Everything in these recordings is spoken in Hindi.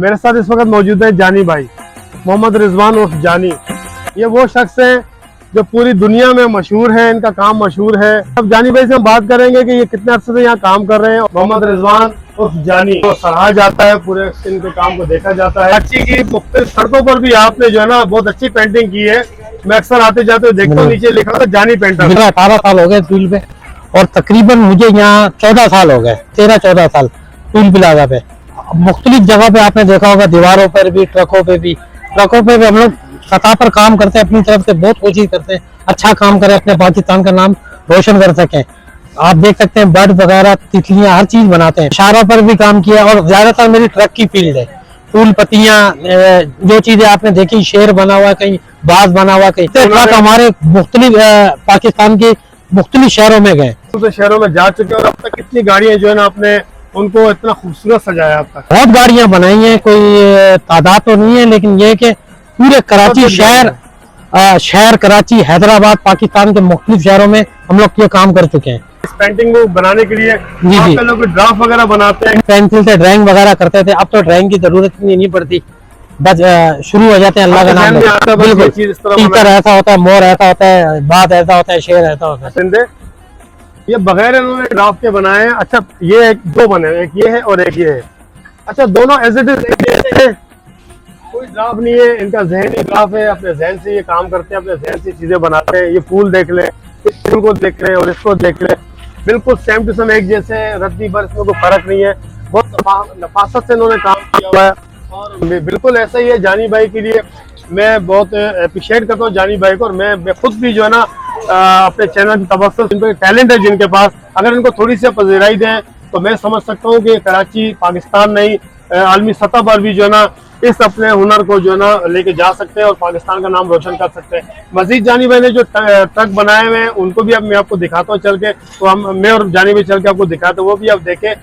मेरे साथ इस वक्त मौजूद है जानी भाई, मोहम्मद रिजवान उर्फ जानी। ये वो शख्स हैं जो पूरी दुनिया में मशहूर है, इनका काम मशहूर है। अब जानी भाई से हम बात करेंगे कि ये कितने अरसे से यहाँ काम कर रहे हैं। मोहम्मद रिजवान उर्फ जानी को सराहा जाता है, पूरे इनके काम को देखा जाता है। अच्छी की मुख्तलिफ सड़कों पर भी आपने जो है ना बहुत अच्छी पेंटिंग की है। मैं अक्सर आते जाते हुए देखता हूँ, नीचे लिखा था जानी पेंटर। मुझे 18 साल हो गए टूल पे, और तकरीबन मुझे यहाँ 14 साल हो गए, 13-14 साल टूल प्लाजा पे। मुख्तलिफ जगह पे आपने देखा होगा, दीवारों पर भी, ट्रकों पे भी हम लोग सतह पर काम करते हैं। अपनी तरफ से बहुत कोशिश करते हैं अच्छा काम करें, अपने पाकिस्तान का नाम रोशन कर सकें। आप देख सकते हैं बर्ड वगैरह, तितलियां, हर चीज बनाते हैं। इशारों पर भी काम किया, और ज्यादातर मेरी ट्रक की फील्ड है। फूल पत्तियां, जो चीजें आपने देखी, शेर बना हुआ कहीं, बाज बना हुआ कहीं। ट्रक हमारे मुख्तलिफ पाकिस्तान के मुख्तलिफ शहरों में गए, शहरों में जा चुके हैं। और अब तक कितनी गाड़ियां जो है ना आपने उनको इतना खूबसूरत सजाया अब तक? बहुत गाड़ियां बनाई हैं, कोई तादाद तो नहीं है, लेकिन ये कि पूरे कराची शहर कराची, हैदराबाद, पाकिस्तान के मुख्तलिफ शहरों में हम लोग ये काम कर चुके हैं। इस पेंटिंग को बनाने के लिए जी लोग ड्राफ्ट वगैरह बनाते हैं, पेंसिल से ड्राइंग वगैरह करते थे। अब तो ड्राइंग की जरूरत नहीं पड़ती, बस शुरू हो जाते हैं अल्लाह का नाम लेकर। बिल्कुल, तीतर ऐसा होता है, मोर ऐसा होता है, बात ऐसा होता है, शेर ऐसा होता है। ये बगैर इन्होंने ड्राफ्ट के बनाए हैं। अच्छा, ये दो बने, एक ये है और एक ये है। अच्छा, दोनों एज इट इज, कोई ड्राफ्ट नहीं है, इनका जहनी ड्राफ्ट है। अपने जहन से ये काम करते हैं, अपने जहन से चीजें बनाते हैं। ये फूल देख ले, इस फूल को देख ले और इसको देख ले, बिल्कुल सेम टू सेम एक जैसे, रद्दी भर इसमें कोई फर्क नहीं है। बहुत नफासत से इन्होंने काम किया हुआ है, और बिल्कुल ऐसा ही है। जानी भाई के लिए मैं बहुत अप्रिशिएट करता हूँ जानी भाई को। और मैं खुद भी जो है ना अपने चैनल की तवज्जो, जिनके टैलेंट है, जिनके पास, अगर इनको थोड़ी सी पजीराई दें तो मैं समझ सकता हूँ कि कराची, पाकिस्तान नहीं, आलमी सतह पर भी जो है ना इस अपने हुनर को जो है ना लेके जा सकते हैं और पाकिस्तान का नाम रोशन कर सकते हैं। मजीद जानी भाई ने जो ट्रक बनाए हुए हैं उनको भी अब मैं आपको दिखाता हूँ चल के। तो मैं और जानी भाई चल के आपको दिखाते हैं, वो भी आप देखें।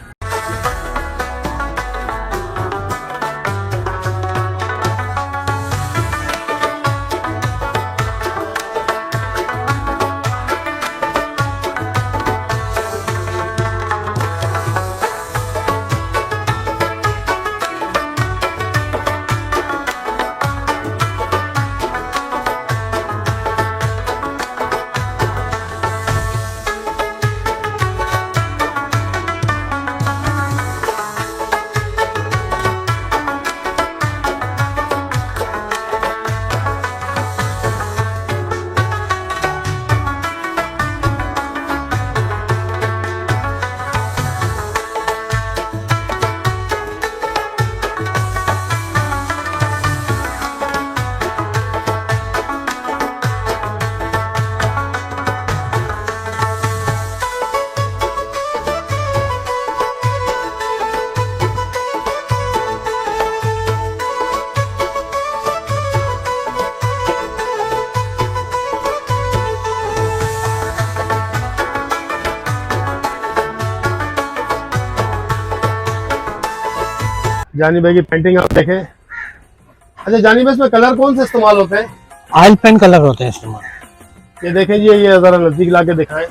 जानी भाई की पेंटिंग आप देखें। अच्छा जानी भाई, इसमें कलर कौन से इस्तेमाल होते हैं? ऑयल पेंट कलर होते हैं इस्तेमाल। ये देखें जी, ये जरा नजदीक ला के दिखाएं।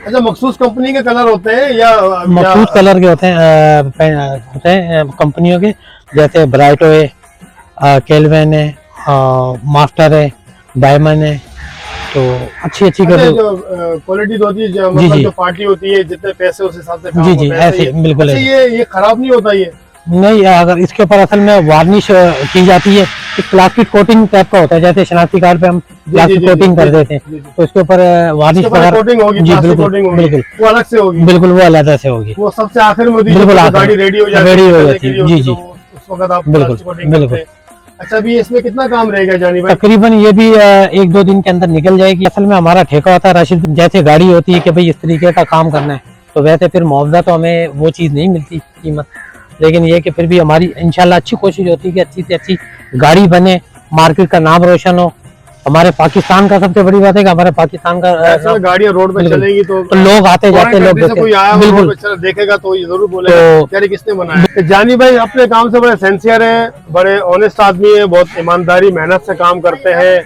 अच्छा, मखसूस कंपनी के कलर होते हैं या मखसूस कलर के होते हैं कंपनियों के, जैसे ब्राइटो है, केल्विन है, मास्टर है, डायमंड है। तो अच्छी क्वालिटी होती है, मतलब जो पार्टी होती है, जितने पैसे उस हिसाब से काम जी ऐसे बिल्कुल। अच्छा, ये खराब नहीं होता? ये नहीं, अगर इसके ऊपर असल में वार्निश की जाती है, एक प्लास्टिक कोटिंग टाइप का होता है, जैसे शनाख्ती कार्ड पे हम प्लास्टिक कोटिंग कर देते हैं, तो इसके ऊपर वार्निश कोटिंग होगी। जी बिल्कुल, वो अलग से होगी। बिल्कुल, वो अलग से होगी, वो सबसे आखिर में होती है, बिल्कुल गाड़ी रेडी हो जाती है। जी जी, उस वक्त आप बिल्कुल। अच्छा, अभी इसमें कितना काम रहेगा जानी भाई? तकरीबन ये भी 1-2 दिन के अंदर निकल जाएगी। असल में हमारा ठेका होता है राशिद, जैसे गाड़ी होती है कि भाई इस तरीके का काम करना है, तो वैसे फिर मुआवजा तो हमें वो चीज़ नहीं मिलती कीमत, लेकिन ये कि फिर भी हमारी इंशाल्लाह अच्छी कोशिश होती है कि अच्छी से अच्छी गाड़ी बने, मार्केट का नाम रोशन हो। हमारे पाकिस्तान का सबसे बड़ी बात है कि हमारे पाकिस्तान का गाड़ियाँ रोड पे चलेंगी तो लोग आते जाते, लोग बिल्कुल देखेगा तो ये जरूर बोलेगा यार किसने बनाया। जानी भाई अपने काम से बड़े सिंसियर है, बड़े ऑनेस्ट आदमी है, बहुत ईमानदारी मेहनत से काम करते हैं,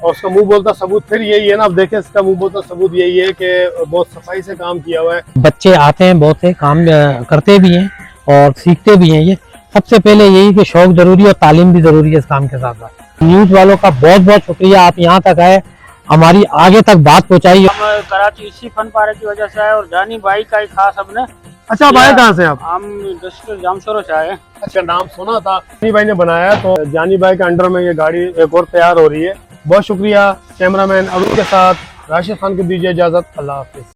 और उसका मुंह बोलता सबूत फिर यही है ना। अब देखें, इसका मुंह बोलता सबूत यही है कि बहुत सफाई से काम किया हुआ है। बच्चे आते हैं, बहुत से काम करते भी हैं और सीखते भी हैं। ये सबसे पहले यही कि शौक जरूरी और तालीम भी जरूरी है इस काम के साथ साथ। न्यूज वालों का बहुत बहुत शुक्रिया, आप यहाँ तक आए, हमारी आगे तक बात पहुँचाई। हम कराची इसी फन पारे की वजह से आए और जानी भाई का ही खास हमने। अच्छा, आप आए कहाँ से आप? हम डिस्ट्रिक्ट जामशोरो से आए। अच्छा, नाम सुना था, जानी भाई ने बनाया, तो जानी भाई के अंडर में ये गाड़ी एक और तैयार हो रही है। बहुत शुक्रिया। कैमरामैन अरुण के साथ राशिद खान को दीजिए इजाजत। अल्लाह हाफिज।